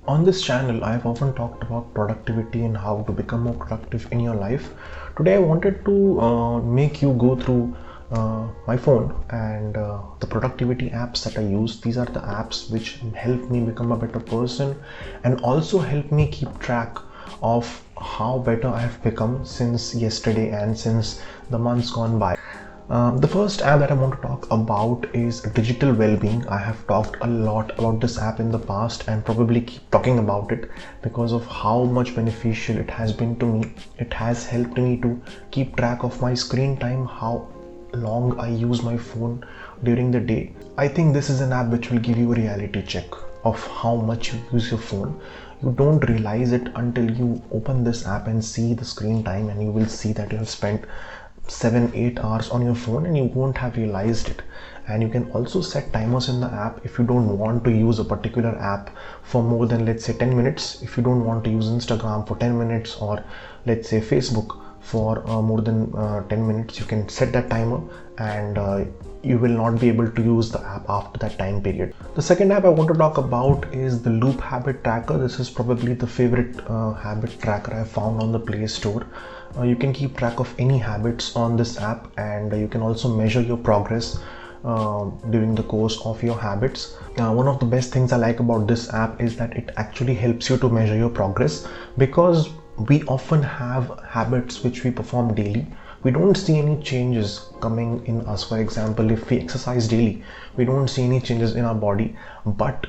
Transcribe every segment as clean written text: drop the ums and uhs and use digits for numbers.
On this channel, I've often talked about productivity and how to become more productive in your life. Today, I wanted to make you go through my phone and the productivity apps that I use. These are the apps which help me become a better person and also help me keep track of how better I have become since yesterday and since the months gone by. The first app that I want to talk about is digital well-being. I have talked a lot about this app in the past and probably keep talking about it because of how much beneficial it has been to me. It has helped me to keep track of my screen time, how long I use my phone during the day. I think this is an app which will give you a reality check of how much you use your phone. You don't realize it until you open this app and see the screen time, and you will see that you have spent 7-8 hours on your phone and you won't have realized it. And you can also set timers in the app if you don't want to use a particular app for more than, let's say, 10 minutes. If you don't want to use Instagram for 10 minutes or let's say Facebook for more than 10 minutes, you can set that timer and you will not be able to use the app after that time period. The second app I want to talk about is the Loop Habit Tracker. This is probably the favorite habit tracker I found on the Play Store. You can keep track of any habits on this app, and you can also measure your progress during the course of your habits. One of the best things I like about this app is that it actually helps you to measure your progress, because we often have habits which we perform daily. We don't see any changes coming in us. For example, if we exercise daily, we don't see any changes in our body, but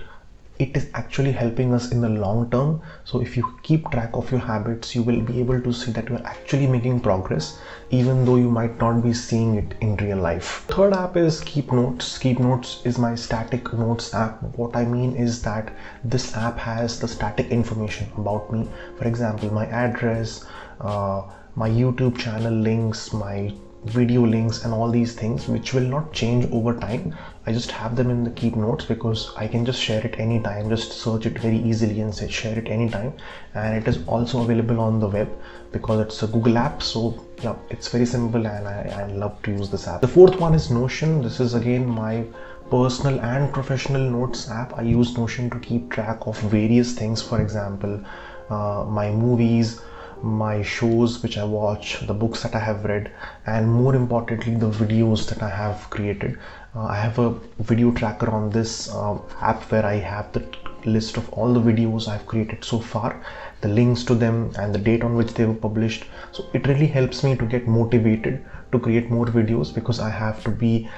it is actually helping us in the long term. So if you keep track of your habits, you will be able to see that you are actually making progress, even though you might not be seeing it in real life. Third app is Keep Notes. Keep Notes is my static notes app. What I mean is that this app has the static information about me. For example, my address, my YouTube channel links, my video links, and all these things, which will not change over time. I just have them in the Keep Notes because I can just share it anytime, just search it very easily and say share it anytime. And it is also available on the web because it's a Google app. So yeah, it's very simple and I love to use this app. The fourth one is Notion. This is again my personal and professional notes app. I use Notion to keep track of various things. For example, my movies, my shows which I watch, the books that I have read, and more importantly, the videos that I have created. I have a video tracker on this app where I have the list of all the videos I've created so far, the links to them, and the date on which they were published. So it really helps me to get motivated to create more videos because I have to be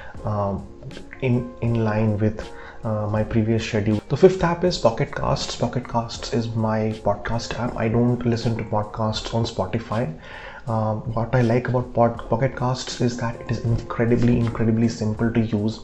in line with my previous schedule. The fifth app is Pocket Casts. Pocket Casts is my podcast app. I don't listen to podcasts on Spotify. What I like about Pocket Casts is that it is incredibly simple to use.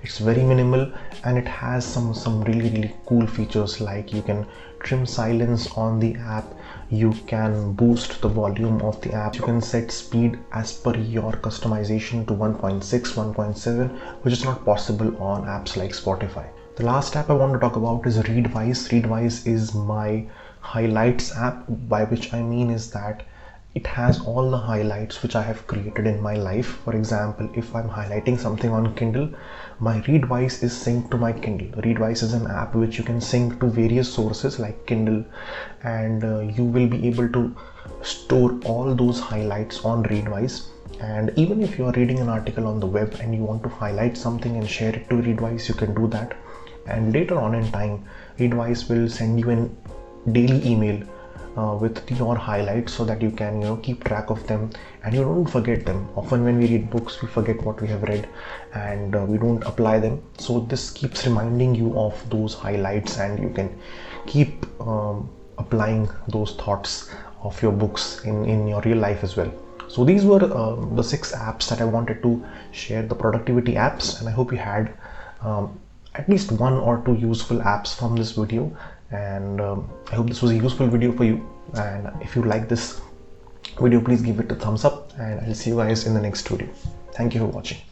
It's very minimal and it has some really cool features, like you can trim silence on the app, you can boost the volume of the app, you can set speed as per your customization to 1.6, 1.7, which is not possible on apps like Spotify. The last app I want to talk about is Readwise. Readwise is my highlights app, by which I mean is that it has all the highlights which I have created in my life. For example, if I'm highlighting something on Kindle, my Readwise is synced to my Kindle. Readwise is an app which you can sync to various sources like Kindle, and you will be able to store all those highlights on Readwise. And even if you are reading an article on the web and you want to highlight something and share it to Readwise, you can do that. And later on in time, Readwise will send you a daily email with your highlights so that you can keep track of them and you don't forget them. Often when we read books, we forget what we have read and we don't apply them. So this keeps reminding you of those highlights and you can keep applying those thoughts of your books in your real life as well. So these were the 6 apps that I wanted to share, the productivity apps, and I hope you had at least 1 or 2 useful apps from this video. And I hope this was a useful video for you, and if you like this video, please give it a thumbs up, and I'll see you guys in the next video. Thank you for watching.